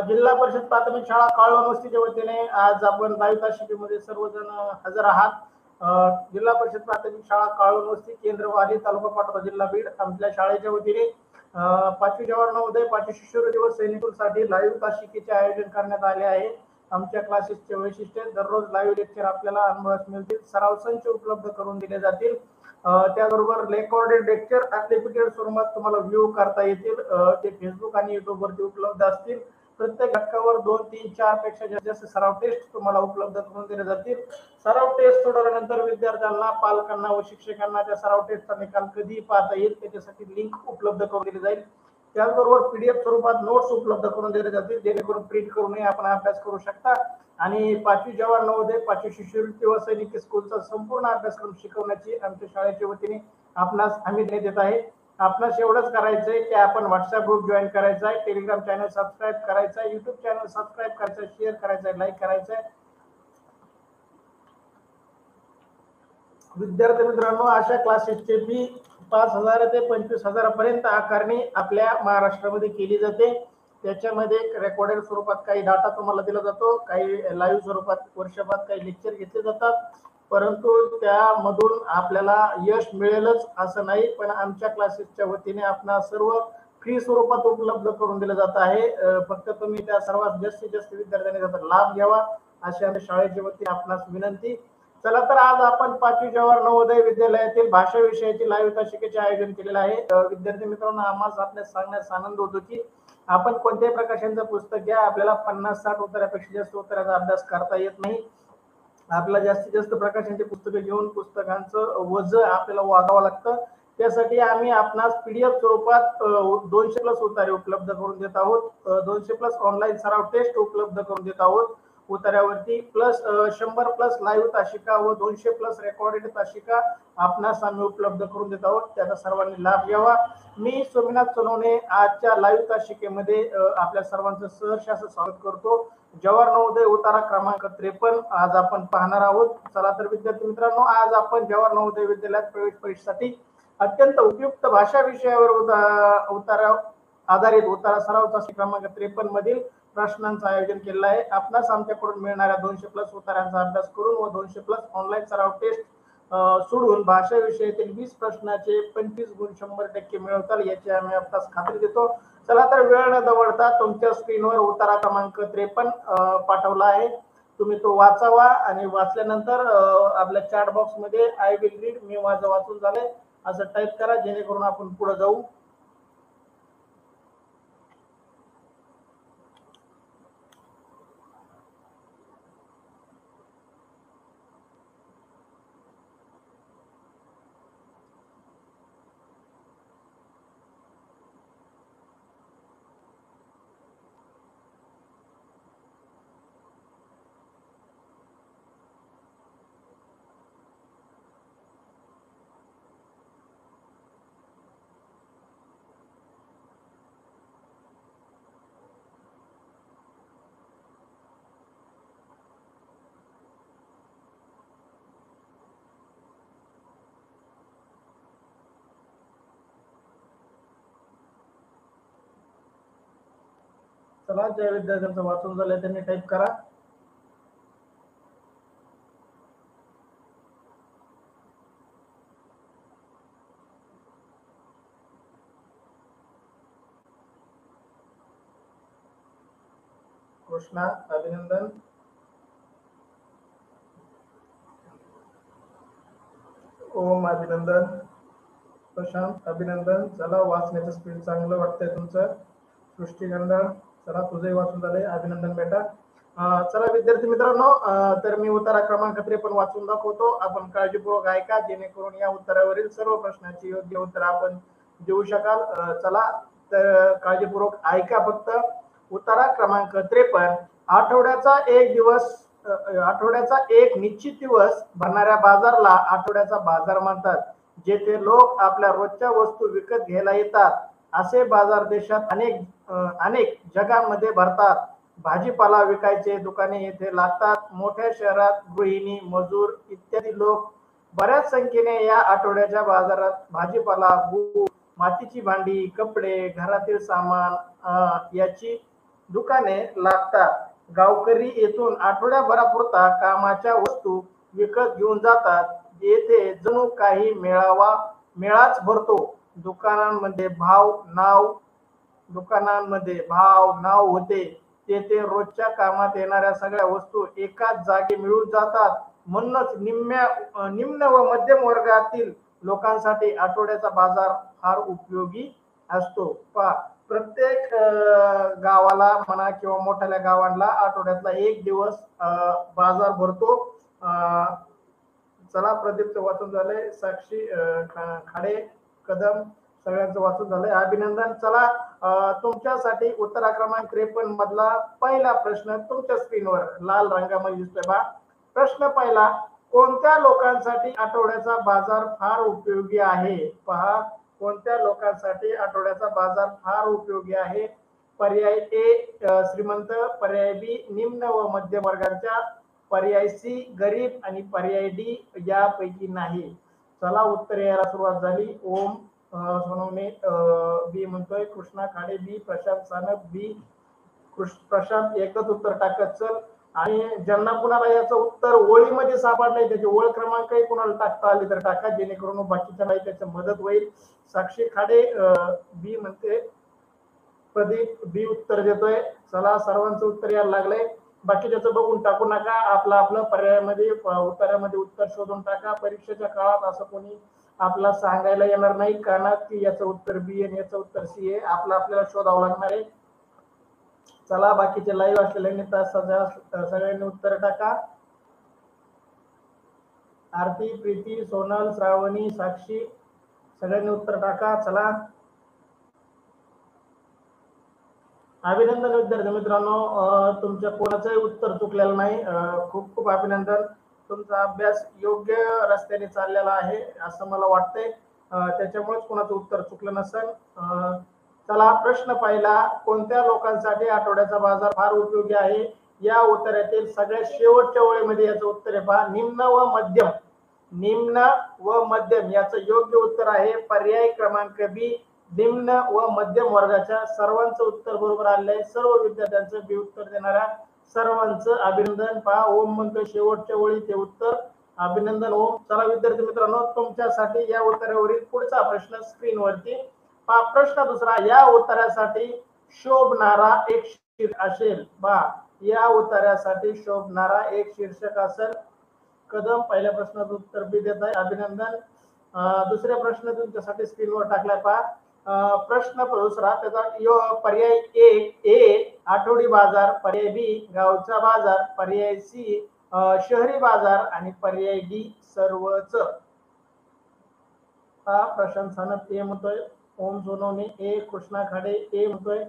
जिल्हा परिषद प्राथमिक शाळा काळवण वस्तीच्या वतीने आज आपण लाईव्ह तासिकेमध्ये सर्वजण हजर आहात. जिल्हा परिषद प्राथमिक शाळा काळवण वस्ती केंद्र वाली तालुका पाटोदा जिल्हा बीड आमच्या शाळेच्या वतीने 5वी जवाहर नवोदय 5वी शिष्यवृत्ती दिवस सैनिकांसाठी लाईव्ह तासिकेचे आयोजन करण्यात आले आहे. आमच्या क्लासेसचे वैशिष्ट्य दररोज लाईव्ह लेक्चर आपल्याला अनुभवास मिळतील, सराव संच उपलब्ध करून दिले जातील. त्याचबरोबर रेकॉर्डेड लेक्चर ॲप्लिकेटेड स्वरूपात तुम्हाला व्ह्यू करता येतील. ते फेसबुक आणि युट्यूब वरती उपलब्ध असतील. प्रत्येक घटकावर 2, 3, 4 पेक्षा जास्त सराव टेस्ट तुम्हाला उपलब्ध करून दिले जातील. सराव टेस्ट सोडवल्यानंतर विद्यार्थ्यांना, पालकांना व शिक्षकांना त्या सराव टेस्टचा निकाल कधी पाहता येईल त्याच्यासाठी लिंक उपलब्ध करून दिली जाईल. त्याचबरोबर पीडीएफ स्वरूपात नोट्स उपलब्ध करून दिले जातील, जेणेकरून प्रिंट करूनही आपण अभ्यास करू शकता. आणि 5वी जवाहर नवोदय 5वी शिष्यवृत्ती व सैनिक स्कूलचा संपूर्ण अभ्यासक्रम शिकवण्याची आमच्या शाळेच्या वतीने आपणास आम्ही देत आहे. आपणास एवढंच करायचंय की आपण व्हॉट्सअप ग्रुप जॉईन करायचा आहे, टेलिग्राम चॅनल सबस्क्राईब करायचा आहे, युट्यूब चॅनल सबस्क्राईब करायचं, शेअर करायचं, लाईक करायचं. विद्यार्थी मित्रांनो, अशा क्लासेसचे फी 5,000 ते 25,000 पर्यंत आकारणी आपल्या महाराष्ट्रामध्ये केली जाते. त्याच्यामध्ये रेकॉर्डेड स्वरूपात काही डाटा तुम्हाला दिला जातो, काही लाईव्ह स्वरूपात वर्षभरात काही लेक्चर घेतले जातात. परंतु त्यामधून आपल्याला यश मिळेलच असं नाही, पण आमच्या क्लासेसच्या वतीने आपणाला सर्व फ्री स्वरूपात उपलब्ध करून दिलं जात आहे. फक्त तुम्ही त्या सर्वात जास्तीत जास्त विद्यार्थ्यांनी त्याचा लाभ घ्यावा अशी आमच्या शाळेच्या वतीने आपणास विनंती. चला तर आज आपण 5वी जवाहर नवोदय विद्यालयातील भाषा विषयाची लाईव्ह तासिकेचे आयोजन केलेलं आहे. विद्यार्थी मित्रांनो, आम्हाला आपल्याला सांगण्यास आनंद होतो की आपण कोणत्याही प्रकाशांचं पुस्तक घ्या, आपल्याला 50-60 उत्तरापेक्षा जास्त उत्तराचा अभ्यास करता येत नाही. आपल्याला जास्तीत जास्त प्रकाशांची पुस्तकं घेऊन पुस्तकांचं वजन आपल्याला वागावं लागतं. त्यासाठी आम्ही आपणास पीडीएफ स्वरूपात 200+ उतारे उपलब्ध करून देत आहोत. 200+ ऑनलाईन सराव टेस्ट उपलब्ध करून देत आहोत उतार्यावरती, प्लस 100+ लाईव्ह तासिका व 200+ रेकॉर्डेड तासिका आपणास आम्ही उपलब्ध करून देत आहोत. त्याचा सर्वांनी लाभ घ्यावा. मी सोमनाथ सोनवणे आजच्या लाईव्ह तासिकेमध्ये आपल्या सर्वांचं सहर्ष असं स्वागत करतो. जवाहर नवोदय उतारा क्रमांक 53 आज आपण पाहणार आहोत. चला तर विद्यार्थी मित्रांनो, आज आपण जवाहर नवोदय विद्यालयात प्रवेश परीक्षेसाठी अत्यंत उपयुक्त भाषा विषयावर उतारा आधारित उतारा सराव तासिका क्रमांक 53 मधील प्रश्नांचं आयोजन केलं आहे. आपणास आमच्याकडून मिळणाऱ्या 200+ उतारांचा अभ्यास करून व 200+ ऑनलाईन सराव टेस्ट सोडून भाषा विषयातील 20 प्रश्नाचे 25 गुण 100% मिळवताल याची आम्ही आपणास खात्री देतो. चला तर वेळ न दवडता तुमच्या स्क्रीनवर उतारा क्रमांक 53 पाठवला आहे. तुम्ही तो वाचावा आणि वाचल्यानंतर आपल्या चॅट बॉक्स मध्ये आय विल रीड, मी माझं वाचून झालंय असं टाईप करा, जेणेकरून आपण पुढे जाऊ. चला, ज्या विद्यार्थ्यांचं वाचून झालंय त्यांनी टाईप करा. कृष्णा अभिनंदन, ओम अभिनंदन, प्रशांत अभिनंदन. चला, वाचण्याचं स्पीड चांगलं वाटतंय तुमचं. सृष्टीगंधन, चला तुझंही वाचून झालंय, अभिनंदन बेटा. चला विद्यार्थी मित्रांनो, तर मी उतारा क्रमांक 53 वाचून दाखवतो. आपण काळजीपूर्वक ऐका, जेणेकरून या उत्तरावरील सर्व प्रश्नांची योग्य उत्तर आपण देऊ शकाल. चला तर काळजीपूर्वक ऐका फक्त. उतारा क्रमांक 53. आठवड्याचा एक निश्चित दिवस भरणाऱ्या बाजारला आठवड्याचा बाजार म्हणतात. जेथे लोक आपल्या रोजच्या वस्तू विकत घ्यायला येतात असे बाजार देशात अनेक जगांमध्ये भरतात. भाजीपाला विकायचे दुकाने येथे लागतात. मोठ्या शहरात गृहिणी, मजूर इत्यादी लोक बऱ्याच संख्येने या आठवड्याच्या बाजारात भाजीपाला, मातीची भांडी, कपडे, घरातील सामान याची दुकाने लागतात. गावकरी येथून आठवड्याभरापुरता कामाच्या वस्तू विकत घेऊन जातात. येथे जणू काही मेळाच भरतो. दुकानांमध्ये भाव नाव होते. तेथे रोजच्या कामात येणाऱ्या सगळ्या वस्तू एकाच जागी मिळून जातात. म्हणूनच निम्न व मध्यम वर्गातील लोकांसाठी आठवड्याचा बाजार फार उपयोगी असतो. पहा, प्रत्येक गावाला म्हणा किंवा मोठ्या गावांना आठवड्यातला एक दिवस बाजार भरतो. चला, प्रदीपचं वाचून झालंय, साक्षी खाडे कदम सगळ्यांचं वाचून झालंय, अभिनंदन. चला, तुमच्यासाठी उत्तरा क्रमांक 53 मधला पहिला प्रश्न तुमच्या स्क्रीनवर लाल रंगामध्ये दिसतोय बा. प्रश्न पहिला, कोणत्या लोकांसाठी आठवड्याचा बाजार फार उपयोगी आहे? पहा, कोणत्या लोकांसाठी आठवड्याचा बाजार फार उपयोगी आहे? पर्याय ए श्रीमंत, पर्याय बी निम्न व मध्यम वर्गाच्या, पर्याय सी गरीब आणि पर्याय डी यापैकी नाही. चला, उत्तर यायला सुरुवात झाली. ओम सोनवणे बी म्हणतोय, कृष्णा खाडे बी, प्रशांत सानप बी. प्रशांत एकच उत्तर टाकत चल. आणि ज्यांना कुणाला याचं उत्तर ओळीमध्ये सापडलंय त्याची ओळ क्रमांकही कुणाला टाकता आली तर टाका, जेणेकरून बाकीच्या नाही त्याच्या मदत होईल. साक्षी खाडे बी म्हणते, प्रदीप बी उत्तर देतोय. चला, सर्वांचं उत्तर यायला लागलंय. बाकीच्याचं बघून टाकू नका, आपलं पर्यायामध्ये उत्तरामध्ये उत्तर शोधून टाका. परीक्षेच्या काळात असं कोणी आपला सांगायला येणार नाही कानात की याचं उत्तर बी आणि याचं उत्तर सी आहे. आपल्याला शोधावं लागणार आहे. चला, बाकीचे लाईव्ह असलेल्यांनी सगळ्यांनी उत्तर टाका. आरती, प्रीती, सोनल, श्रावणी, साक्षी सगळ्यांनी उत्तर टाका. चला, अभिनंदन विद्यार्थी मित्रांनो, तुमच्या कोणाचंही उत्तर चुकलेलं नाही. खूप खूप अभिनंदन. तुमचा अभ्यास योग्य रस्त्याने चाललेला आहे असं मला वाटतंय, त्याच्यामुळेच कोणाचं उत्तर चुकलं नसेल. चला, प्रश्न पहिला, कोणत्या लोकांसाठी आठवड्याचा बाजार फार उपयोगी आहे? या उत्तरातील सगळ्यात शेवटच्या ओळीमध्ये याचं उत्तर आहे पहा, निम्न व मध्यम याचं योग्य उत्तर आहे पर्याय क्रमांक बी, निम्न व मध्यम वर्गाच्या. सर्वांचं उत्तर बरोबर आलेलं आहे. सर्व विद्यार्थ्यांचं बी उत्तर देणाऱ्या सर्वांचं अभिनंदन. पहा, ओम म्हणतो शेवटच्या ओळी ते उत्तर. अभिनंदन ओम. चला विद्यार्थी मित्रांनो, तुमच्यासाठी या उत्तरावरील पुढचा प्रश्न स्क्रीनवरती पहा. प्रश्न दुसरा, या उत्तरासाठी शोभणारा एक शीर्षक असेल. या उत्तरासाठी शोभणारा एक शीर्षक असेल. कदम पहिल्या प्रश्नाचं उत्तर बी देत आहे, अभिनंदन. दुसऱ्या प्रश्न तुमच्यासाठी स्क्रीनवर टाकलाय पहा. प्रश्न दुसरा, त्याचा पर्याय ए आठवडी बाजार, पर्याय बी गावचा बाजार, पर्याय सी शहरी बाजार आणि पर्याय डी सर्वच. प्रशांत सानप ए म्हणतोय, ओम सोनवणे ए, कृष्णा खाडे ए म्हणतोय.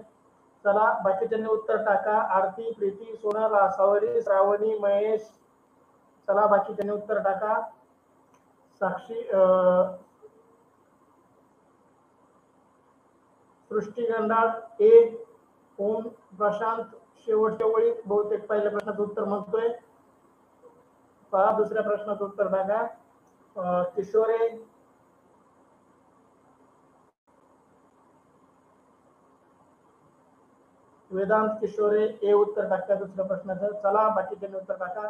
चला, बाकीच्यांनी उत्तर टाका. आरती, प्रीती, सोनल, सावरी, श्रावणी, महेश. चला, बाकीच्यांनी उत्तर टाका. साक्षी, सृष्टी गंडाळ ए, ओम, प्रशांत शेवटच्या वेळी बहुतेक पहिल्या प्रश्नाचं उत्तर म्हणतोय. पहा, दुसऱ्या प्रश्नाचं उत्तर टाका. किशोरे, वेदांत किशोरे ए उत्तर टाका दुसऱ्या प्रश्नाचं. चला, बाकीच्यांनी उत्तर टाका.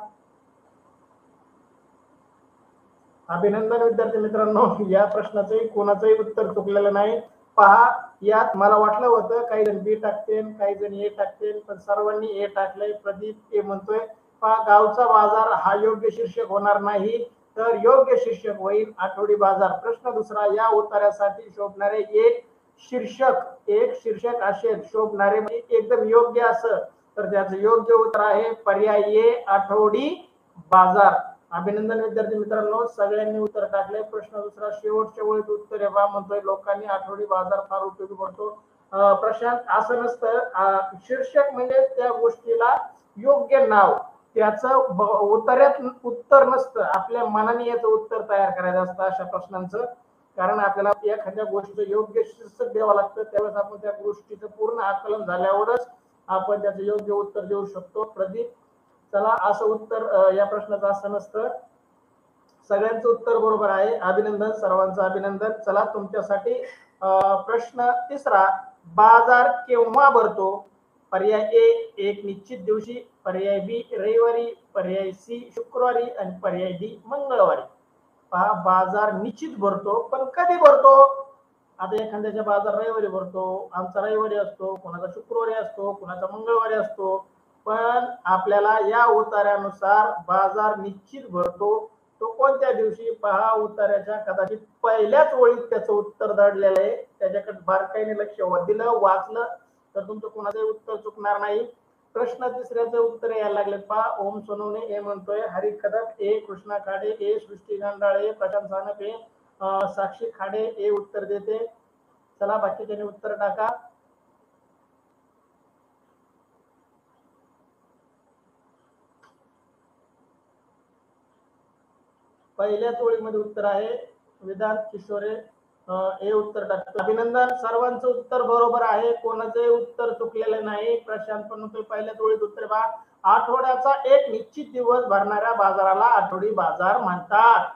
अभिनंदन विद्यार्थी मित्रांनो, या प्रश्नाचंही कोणाचंही उत्तर चुकलेलं नाही. पहा, यात मला वाटलं होतं काही जण बी टाकतील, काही जण ए टाकतील, पण सर्वांनी ए टाकलंय. प्रदीप ए म्हणतोय. पहा, गावचा बाजार हा योग्य शीर्षक होणार नाही, तर योग्य शीर्षक होईल आठवडी बाजार. प्रश्न दुसरा, या उत्तरासाठी शोभणारे एक शीर्षक असेल. शोभणारे म्हणजे एकदम योग्य असं, तर त्याचं योग्य उत्तर आहे पर्याय ए आठवडी बाजार. अभिनंदन विद्यार्थी मित्रांनो, सगळ्यांनी उत्तर टाकले. प्रश्न दुसरा शेवटच्या वेळेत उत्तर आहे म्हणतोय, लोकांनी आठवडी बाजार फार उपयोगी पडतो. प्रशांत, असं नसतं. शीर्षक म्हणजे त्या गोष्टीला योग्य नाव, त्याचं उत्तर नसतं. आपल्या मनाने याचं उत्तर तयार करायचं असतं अशा प्रश्नांचं. कारण आपल्याला एखाद्या गोष्टीचं योग्य शीर्षक द्यावं लागतं, त्यावेळेस आपण त्या गोष्टीचं पूर्ण आकलन झाल्यावरच आपण त्याचं योग्य उत्तर देऊ शकतो. प्रदीप, चला, असं उत्तर या प्रश्नाचं असं नसतं. सगळ्यांचं उत्तर बरोबर आहे, अभिनंदन, सर्वांचं अभिनंदन. चला, तुमच्यासाठी प्रश्न तिसरा, बाजार केव्हा भरतो? पर्याय ए एक निश्चित दिवशी, पर्याय बी रविवारी, पर्याय सी शुक्रवारी आणि पर्याय डी मंगळवारी. पहा, बाजार निश्चित भरतो, पण कधी भरतो? आता एखाद्याचा बाजार रविवारी भरतो, आमचा रविवारी असतो, कोणाचा शुक्रवारी असतो, कोणाचा मंगळवारी असतो. पण आपल्याला या उतार्यानुसार बाजार निश्चित भरतो तो कोणत्या दिवशी? पहा, उतार्याच्या कदाचित पहिल्याच ओळीत त्याचं उत्तर दडलेलं आहे. त्याच्याकडे बारकाईने लक्ष दिलं, वाचलं तर तुमचं कोणाचंही उत्तर चुकणार नाही. प्रश्न तिसऱ्याचं उत्तर यायला लागले. पहा, ओम सोनवणे ए म्हणतोय, हरी कदम ए, कृष्णा खाडे ए, सृष्टी गांडाळे, प्रशांत सानप ए, साक्षी खाडे ए उत्तर देते. चला बाकीच्याने उत्तर टाका. पहिल्याच ओळीमध्ये उत्तर आहे. वेदांत किशोरे हे उत्तर टाकतो. अभिनंदन, सर्वांचं उत्तर बरोबर आहे, कोणाचंही उत्तर चुकलेलं नाही. प्रशांत पण म्हणतोय पहिल्याच ओळीत उत्तर पहा, आठवड्याचा एक निश्चित दिवस भरणाऱ्या बाजाराला आठवडी बाजार म्हणतात.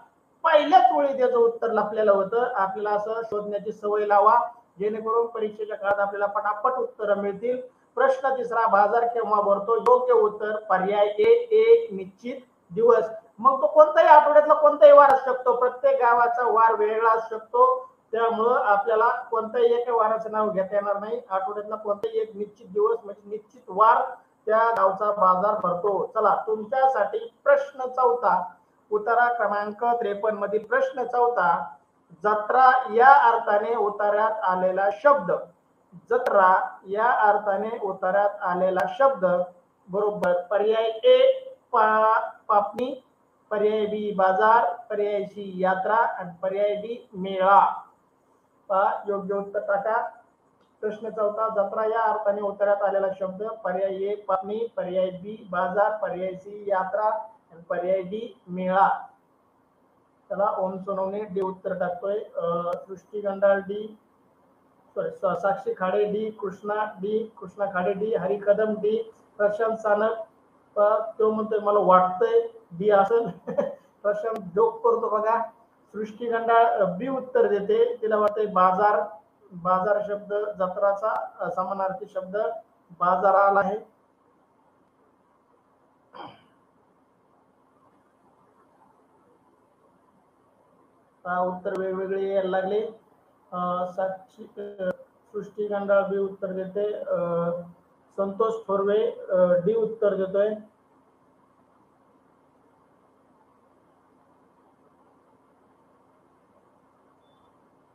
पहिल्याच ओळीत त्याचं उत्तर लपलेलं होतं. आपल्याला असं शोधण्याची सवय लावा, जेणेकरून परीक्षेच्या काळात आपल्याला पटापट उत्तर मिळतील. प्रश्न तिसरा, बाजार केव्हा भरतो? योग्य उत्तर पर्याय ए एक निश्चित दिवस. मग तो कोणताही आठवड्यातला कोणताही वार असू शकतो, प्रत्येक गावाचा वार वेगळा असू शकतो. त्यामुळं आपल्याला कोणत्याही एका वाराचं नाव घेता येणार नाही. आठवड्यातला कोणताही एक निश्चित दिवस म्हणजे निश्चित वार त्या गावचा बाजार भरतो. चला तुमच्यासाठी प्रश्न चौथा, उतारा क्रमांक 53 मधील प्रश्न चौथा, जत्रा या अर्थाने उतार्यात आलेला शब्द. जत्रा या अर्थाने उतार्यात आलेला शब्द बरोबर पर्याय ए पापणी, पर्याय बी बाजार, पर्याय सी यात्रा आणि पर्याय डी मेळा. पहा, योग्य उत्तर टाका. प्रश्न चौथा, जत्रा या अर्थाने उतार्यात आलेला शब्द. पर्याय ए पापणी, पर्याय बी बाजार, पर्याय सी यात्रा आणि पर्याय डी मेळा. चला, ओम सोनवणे डी उत्तर टाकतोय. Srushti Gandal D, Sakshi Khade D, Krishna Khade D, Hari Kadam D, Prashant Sanap तो म्हणतोय मला वाटतंय डी असेल. प्रशांत जोक करतो बघा. सृष्टी गंडाळ बी उत्तर देते, तिला वाटतंय बाजार. बाजार शब्द जत्राचा समानार्थी शब्द बाजाराला आहे. उत्तर वेगवेगळे यायला लागले. साक्षी सृष्टी गंडाळ बी उत्तर देते. संतोष थोरवे डी उत्तर देतोय.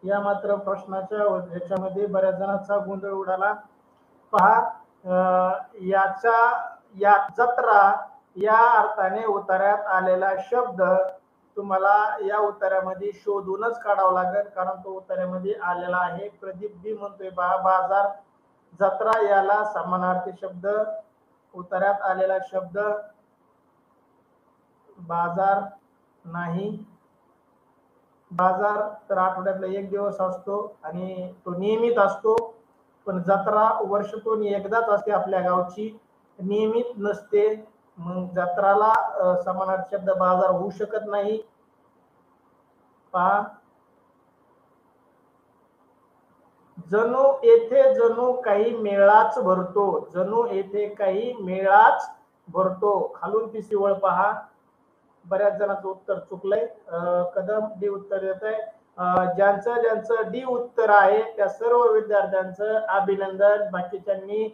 या मात्र प्रश्नाच्या ह्याच्यामध्ये बऱ्याच जणांचा गोंधळ उडाला. पहा, या जत्रा या अर्थाने उतार्यात आलेला शब्द तुम्हाला या उतार्यामध्ये शोधूनच काढावं लागेल, कारण तो उतार्यामध्ये आलेला आहे. प्रदीप बी म्हणतोय पहा, बाजार. जत्रा याला समानार्थी शब्द, उतार्यात आलेला शब्द बाजार नाही. बाजार तर आठवड्यातला एक दिवस असतो आणि तो नियमित असतो, पण जत्रा वर्षातून एकदाच असते आपल्या गावची, नियमित नसते. मग जत्राला समानार्थी शब्द बाजार होऊ शकत नाही. पहा, जणू येथे काही मेळाच भरतो. जणू येथे काही मेळाच भरतो. खालून ती सिवळ पहा. बऱ्याच जणांचं उत्तर चुकलंय. कदम डी उत्तर देत आहे. ज्यांचं डी उत्तर आहे त्या सर्व विद्यार्थ्यांचं अभिनंदन. बाकीच्यांनी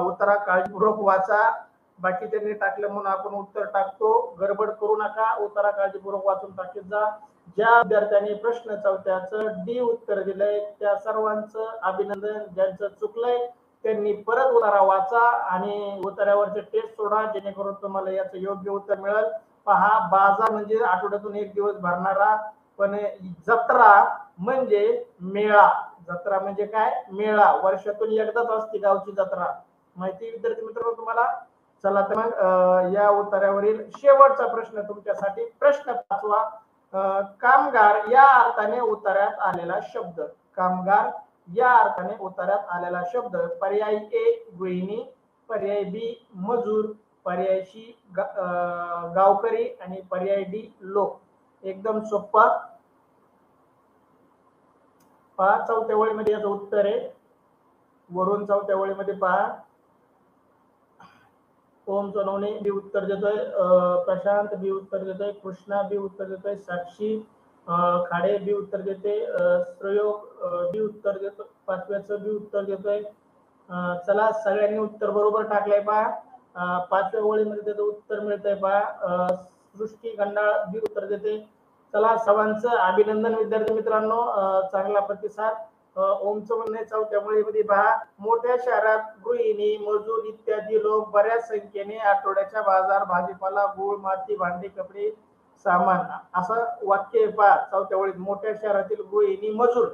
उत्तरा काळजीपूर्वक वाचा. बाकीच्यांनी टाकलं म्हणून आपण उत्तर टाकतो, गडबड करू नका. उत्तरा काळजीपूर्वक वाचून टाकीत जा. ज्या विद्यार्थ्यांनी प्रश्न चौथ्याचं डी उत्तर दिलंय त्या सर्वांचं अभिनंदन. ज्यांचं चुकलंय त्यांनी परत उत्तरा वाचा आणि उत्तरावरचे टेस्ट सोडा, जेणेकरून तुम्हाला याचं योग्य उत्तर मिळेल. पहा, बाजार म्हणजे आठवड्यातून एक दिवस भरणारा, पण जत्रा म्हणजे मेळा. जत्रा म्हणजे काय? मेळा. वर्षातून एकदाच असते गावची जत्रा. माहिती विद्यार्थी मित्रांनो तुम्हाला? चला तर मग या उत्तरावरील शेवटचा प्रश्न तुमच्यासाठी. प्रश्न पाचवा, कामगार या अर्थाने उतार्यात आलेला शब्द. कामगार या अर्थाने उतार्यात आलेला शब्द. पर्याय ए गृहिणी, पर्याय बी मजूर, पर्याय सी गावकरी आणि पर्याय डी लोक. एकदम सोपा. पहा, चौथ्या ओळीमध्ये याचं उत्तर आहे. वरून चौथ्या ओळीमध्ये पहा, ओम सोनवणे बी उत्तर देतोय, प्रशांत बी उत्तर देतोय, कृष्णा बी उत्तर देतोय, साक्षी खाडे बी उत्तर देते, प्रयोग बी उत्तर देतो, पाचव्याचं बी उत्तर देतोय. चला सगळ्यांनी उत्तर बरोबर टाकलंय पहा. पाचव्या ओळीमध्ये त्याचं उत्तर मिळतंय पहा. सृष्टी खंडाळ बी उत्तर देते. चला सर्वांचं अभिनंदन विद्यार्थी मित्रांनो, चांगला प्रतिसाद. ओमचं म्हणणं आहे चौथ्या ओळीमध्ये पहा, मोठ्या शहरात गृहिणी मजूर इत्यादी लोक बऱ्याच संख्येने आठवड्याच्या बाजार भाजीपाला गूळ माती भांडी कपडे सामान असं वाक्य पहा चौथ्या ओळीत. मोठ्या शहरातील गृहिणी मजूर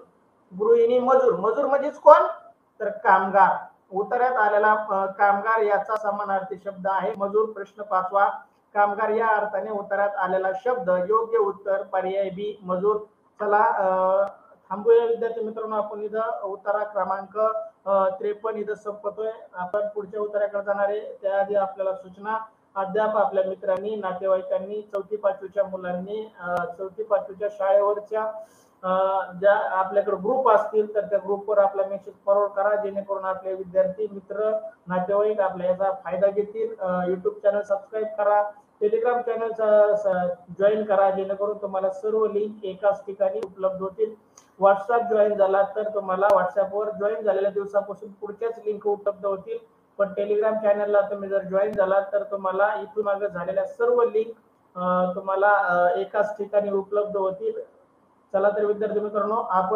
मजूर म्हणजेच कोण, तर कामगार. उत्तरात आलेला कामगार याचा समानार्थी शब्द आहे मजूर. प्रश्न 5वा, कामगार या अर्थाने उत्तरात आलेला शब्द. योग्य उत्तर पर्याय बी मजूर. चला थांबूया विद्यार्थी मित्रांनो, आपण इथं उत्तरा क्रमांक 53 इथं संपतोय. आपण पुढच्या उत्तराकडे जाणार आहे. त्याआधी आपल्याला सूचना, अद्याप आपल्या मित्रांनी नातेवाईकांनी 4थी-5वीच्या मुलांनी 4थी-5वीच्या शाळेवरच्या ज्या आपल्याकडे ग्रुप असतील तर त्या ग्रुपवर आपला मेसेज फॉरवर्ड करा, जेणेकरून आपले विद्यार्थी मित्र नातेवाईक आपल्या याचा फायदा घेतील. युट्यूब चॅनल सबस्क्राईब करा, टेलिग्राम चॅनल जॉईन करा, जेणेकरून तुम्हाला सर्व लिंक एकाच ठिकाणी उपलब्ध होतील. व्हॉट्सअप जॉईन झाला तर तुम्हाला व्हॉट्सअपवर जॉईन झालेल्या दिवसापासून पुढच्याच लिंक उपलब्ध होतील. पण टेलिग्राम चॅनलला तुम्ही जर जॉईन झाला तर तुम्हाला इथून मागे झालेल्या सर्व लिंक तुम्हाला एकाच ठिकाणी उपलब्ध होतील. चला तर विद्यार्थी मित्रांनो, आपण